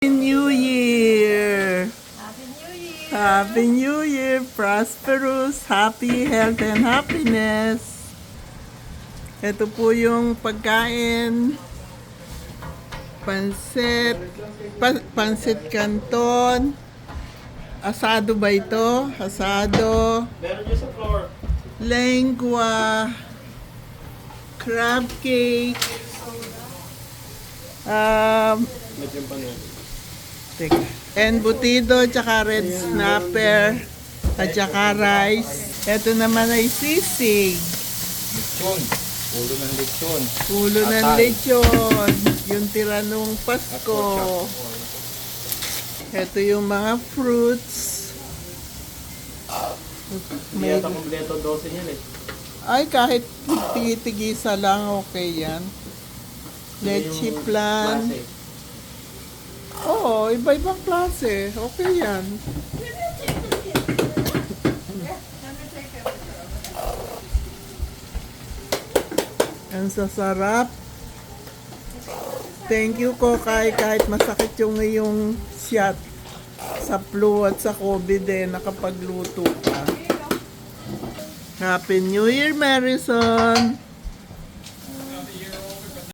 New Year! Happy New Year! Happy New Year! Prosperous, happy, health, and happiness! Ito po yung pagkain. Pansit canton. Asado ba ito? Asado. Meron dyan sa floor. Lengua. Crab cake. Medyo pa na. Teka. Embutido, tsaka red snapper, at tsaka rice. Ito naman ay sisig. Lechon. Ulo ng lechon. Ulo ng Atay. lechon. Yung tira nung Pasko. Ito yung mga fruits. Hindi yata kompleto 12 yan eh. Ay, kahit tigi-tigisa lang, okay yan. Leche Yung plan. klase. Oo, iba-ibang klase. Okay yan. Ang sasarap. Thank you, Kokay. Kahit masakit yung iyong shot sa flu at sa COVID nakapagluto ka. Happy New Year, Marison!